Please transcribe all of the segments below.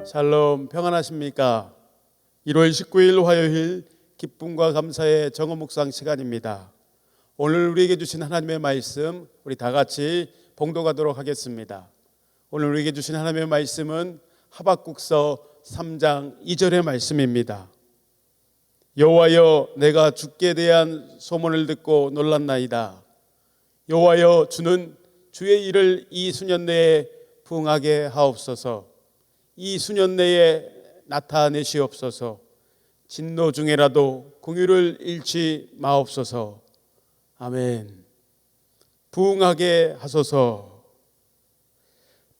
샬롬, 평안하십니까? 1월 19일 화요일 기쁨과 감사의 정오 묵상 시간입니다. 오늘 우리에게 주신 하나님의 말씀 우리 다 같이 봉독하도록 하겠습니다. 오늘 우리에게 주신 하나님의 말씀은 하박국서 3장 2절의 말씀입니다. 여호와여, 내가 주께 대한 소문을 듣고 놀랐나이다. 여호와여, 주는 주의 일을 이 수년 내에 부응하게 하옵소서. 이 수년 내에 나타내시옵소서. 진노 중에라도 긍휼을 잃지 마옵소서. 아멘. 부응하게 하소서.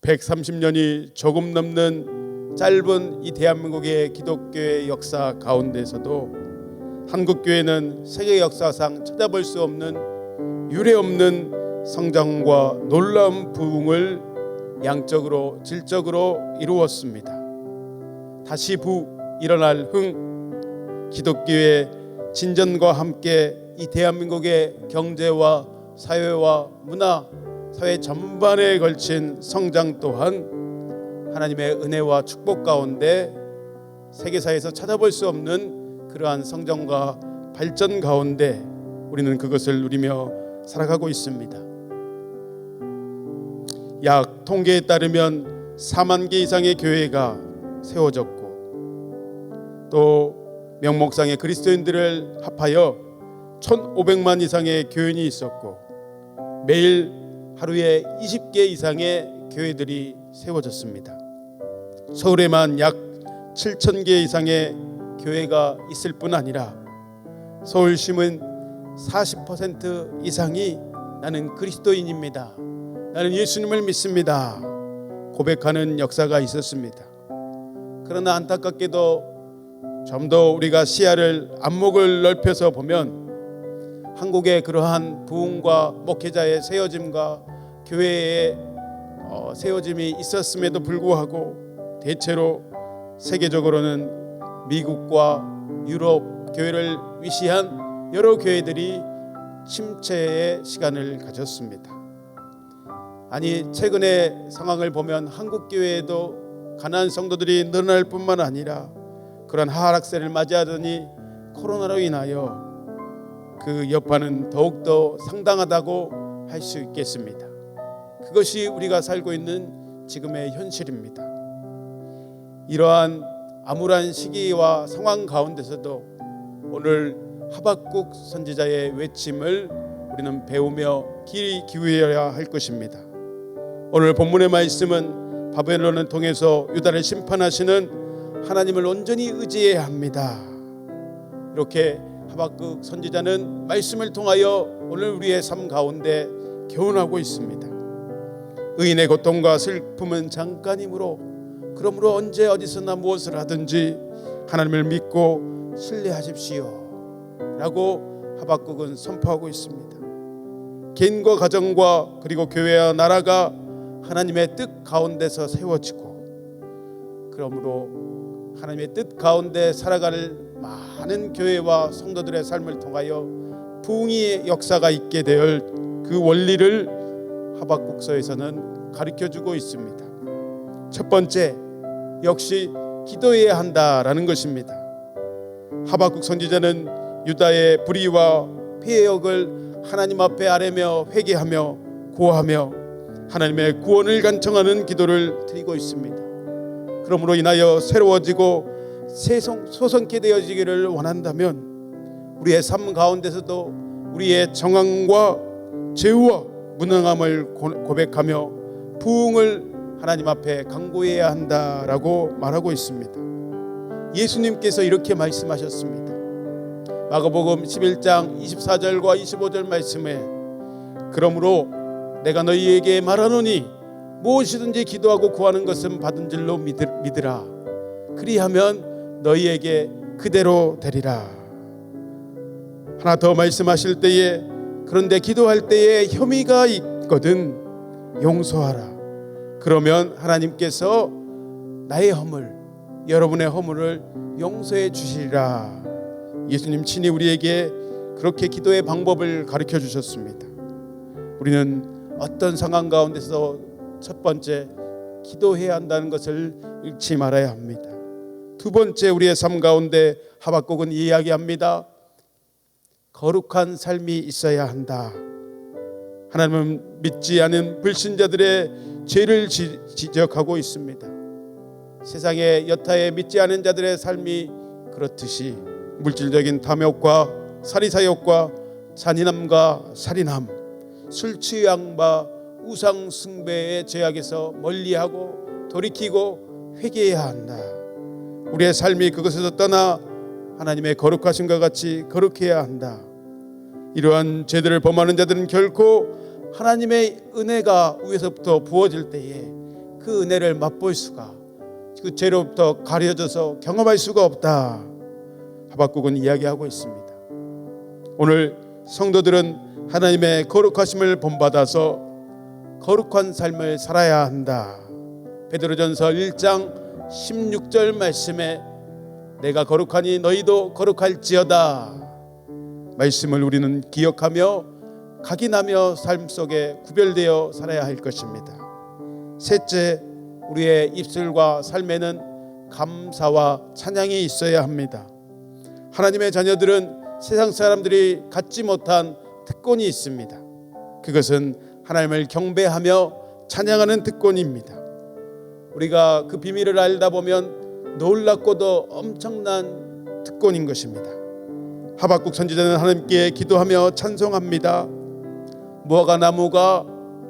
130년이 조금 넘는 짧은 이 대한민국의 기독교의 역사 가운데서도 한국교회는 세계 역사상 찾아볼 수 없는 유례없는 성장과 놀라운 부흥을 양적으로 질적으로 이루었습니다. 다시 일어날 기독교의 진전과 함께 이 대한민국의 경제와 사회와 문화, 사회 전반에 걸친 성장 또한 하나님의 은혜와 축복 가운데 세계사에서 찾아볼 수 없는 그러한 성장과 발전 가운데 우리는 그것을 누리며 살아가고 있습니다. 약 통계에 따르면 4만 개 이상의 교회가 세워졌고 또 명목상의 그리스도인들을 합하여 1,500만 이상의 교인이 있었고 매일 하루에 20개 이상의 교회들이 세워졌습니다. 서울에만 약 7,000개 이상의 교회가 있을 뿐 아니라 서울시민 40% 이상이 나는 그리스도인입니다, 나는 예수님을 믿습니다 고백하는 역사가 있었습니다. 그러나 안타깝게도 좀 더 우리가 시야를 안목을 넓혀서 보면 한국의 그러한 부흥과 목회자의 세워짐과 교회의 세워짐이 있었음에도 불구하고 대체로 세계적으로는 미국과 유럽 교회를 위시한 여러 교회들이 침체의 시간을 가졌습니다. 아니, 최근의 상황을 보면 한국 교회에도 가난한 성도들이 늘어날 뿐만 아니라 그런 하락세를 맞이하더니 코로나로 인하여 그 여파는 더욱더 상당하다고 할 수 있겠습니다. 그것이 우리가 살고 있는 지금의 현실입니다. 이러한 암울한 시기와 상황 가운데서도 오늘 하박국 선지자의 외침을 우리는 배우며 귀 기울여야 할 것입니다. 오늘 본문의 말씀은 바벨론을 통해서 유다를 심판하시는 하나님을 온전히 의지해야 합니다. 이렇게 하박국 선지자는 말씀을 통하여 오늘 우리의 삶 가운데 교훈하고 있습니다. 의인의 고통과 슬픔은 잠깐이므로 그러므로 언제 어디서나 무엇을 하든지 하나님을 믿고 신뢰하십시오 라고 하박국은 선포하고 있습니다. 개인과 가정과 그리고 교회와 나라가 하나님의 뜻 가운데서 세워지고 그러므로 하나님의 뜻 가운데 살아갈 많은 교회와 성도들의 삶을 통하여 부흥의 역사가 있게 될 그 원리를 하박국서에서는 가르쳐주고 있습니다. 첫 번째, 역시 기도해야 한다라는 것입니다. 하박국 선지자는 유다의 불의와 폐역을 하나님 앞에 아뢰며 회개하며 고하며 하나님의 구원을 간청하는 기도를 드리고 있습니다. 그러므로 인하여 새로워지고 소성케 되어지기를 원한다면 우리의 삶 가운데서도 우리의 정황과 죄와 무능함을 고백하며 부흥을 하나님 앞에 간구해야 한다라고 말하고 있습니다. 예수님께서 이렇게 말씀하셨습니다. 마가복음 11장 24절과 25절 말씀에 그러므로 내가 너희에게 말하노니 무엇이든지 기도하고 구하는 것은 받은 줄로 믿으라. 그리하면 너희에게 그대로 되리라. 하나 더 말씀하실 때에 그런데 기도할 때에 혐의가 있거든 용서하라. 그러면 하나님께서 나의 허물, 여러분의 허물을 용서해 주시리라. 예수님 친히 우리에게 그렇게 기도의 방법을 가르쳐 주셨습니다. 우리는 어떤 상황 가운데서 첫 번째 기도해야 한다는 것을 잃지 말아야 합니다. 두 번째, 우리의 삶 가운데 하박국은 이야기합니다. 거룩한 삶이 있어야 한다. 하나님은 믿지 않은 불신자들의 죄를 지적하고 있습니다. 세상의 여타에 믿지 않은 자들의 삶이 그렇듯이 물질적인 탐욕과 사리사욕과 잔인함과 살인함, 술 취함과 우상 숭배의 죄악에서 멀리하고 돌이키고 회개해야 한다. 우리의 삶이 그것에서 떠나 하나님의 거룩하심과 같이 거룩해야 한다. 이러한 죄들을 범하는 자들은 결코 하나님의 은혜가 위에서부터 부어질 때에 그 은혜를 맛볼 수가, 그 죄로부터 가려져서 경험할 수가 없다. 하박국은 이야기하고 있습니다. 오늘 성도들은 하나님의 거룩하심을 본받아서 거룩한 삶을 살아야 한다. 베드로전서 1장 16절 말씀에 내가 거룩하니 너희도 거룩할지어다 말씀을 우리는 기억하며 각인하며 삶 속에 구별되어 살아야 할 것입니다. 셋째, 우리의 입술과 삶에는 감사와 찬양이 있어야 합니다. 하나님의 자녀들은 세상 사람들이 갖지 못한 특권이 있습니다. 그것은 하나님을 경배하며 찬양하는 특권입니다. 우리가 그 비밀을 알다 보면 놀랍고도 엄청난 특권인 것입니다. 하박국 선지자는 하나님께 기도하며 찬송합니다. 무화과 나무가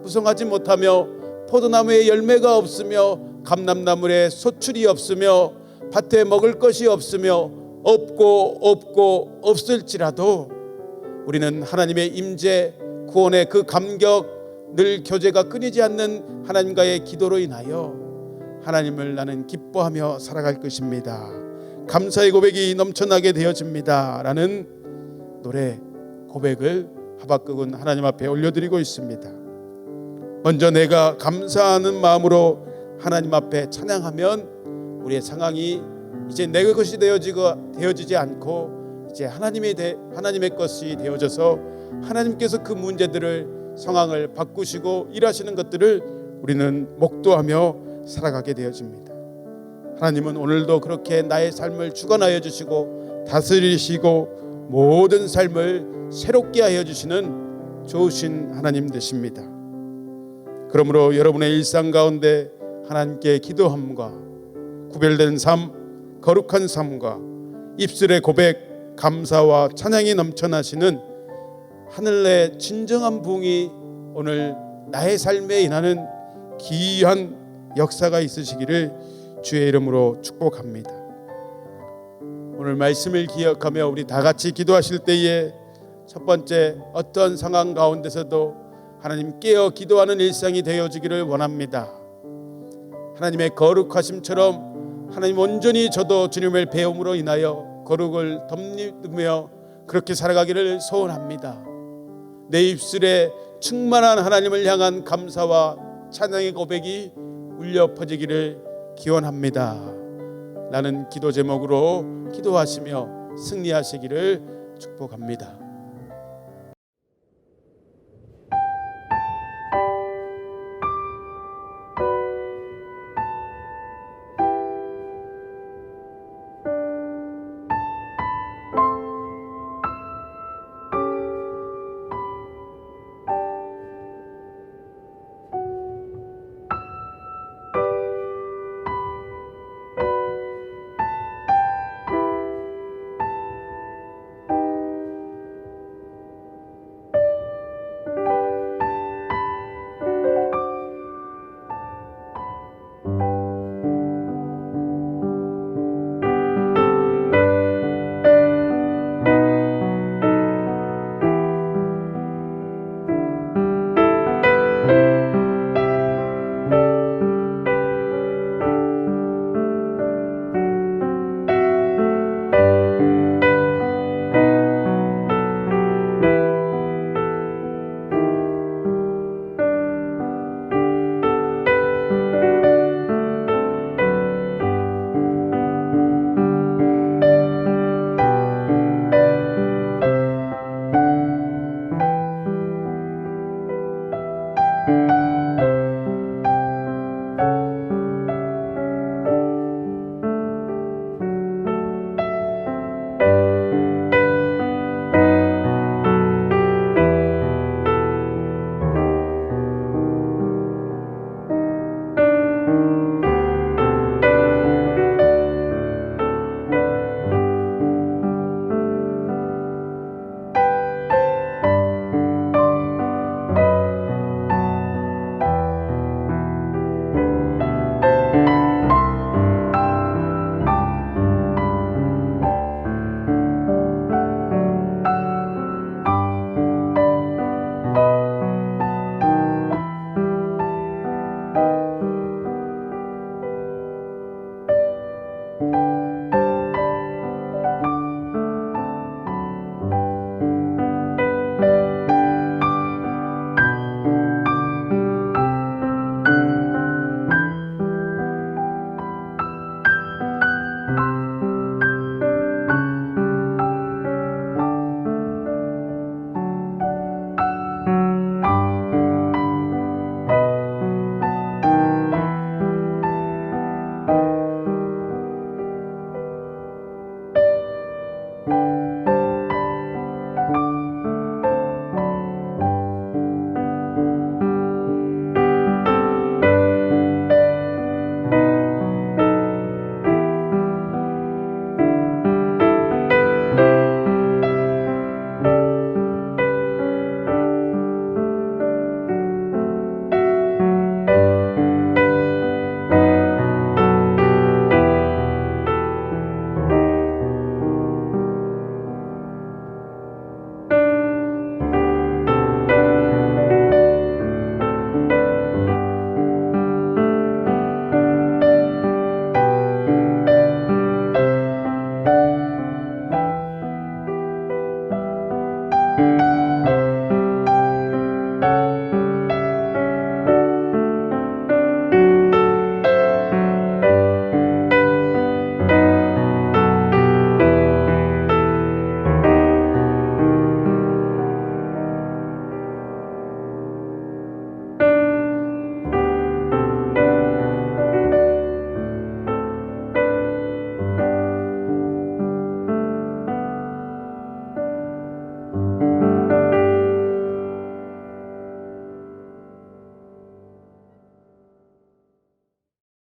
무성하지 못하며 포도나무에 열매가 없으며 감람나무에 소출이 없으며 밭에 먹을 것이 없으며 없고 없을지라도 우리는 하나님의 임재 구원의 그 감격, 늘 교제가 끊이지 않는 하나님과의 기도로 인하여 하나님을 나는 기뻐하며 살아갈 것입니다. 감사의 고백이 넘쳐나게 되어집니다 라는 노래 고백을 하박국은 하나님 앞에 올려드리고 있습니다. 먼저 내가 감사하는 마음으로 하나님 앞에 찬양하면 우리의 상황이 이제 내 것이 되어지지 않고 이제 하나님의 것이 되어져서 하나님께서 그 문제들을, 상황을 바꾸시고 일하시는 것들을 우리는 목도하며 살아가게 되어집니다. 하나님은 오늘도 그렇게 나의 삶을 주관하여 주시고 다스리시고 모든 삶을 새롭게 하여 주시는 좋으신 하나님 되십니다. 그러므로 여러분의 일상 가운데 하나님께 기도함과 구별된 삶, 거룩한 삶과 입술의 고백, 감사와 찬양이 넘쳐나시는 하늘의 진정한 부흥이 오늘 나의 삶에 인하는 귀한 역사가 있으시기를 주의 이름으로 축복합니다. 오늘 말씀을 기억하며 우리 다 같이 기도하실 때에 첫 번째, 어떤 상황 가운데서도 하나님 깨어 기도하는 일상이 되어지기를 원합니다. 하나님의 거룩하심처럼 하나님 온전히 저도 주님을 배움으로 인하여 거룩을 덧입으며 그렇게 살아가기를 소원합니다. 내 입술에 충만한 하나님을 향한 감사와 찬양의 고백이 울려 퍼지기를 기원합니다. 라는 기도 제목으로 기도하시며 승리하시기를 축복합니다.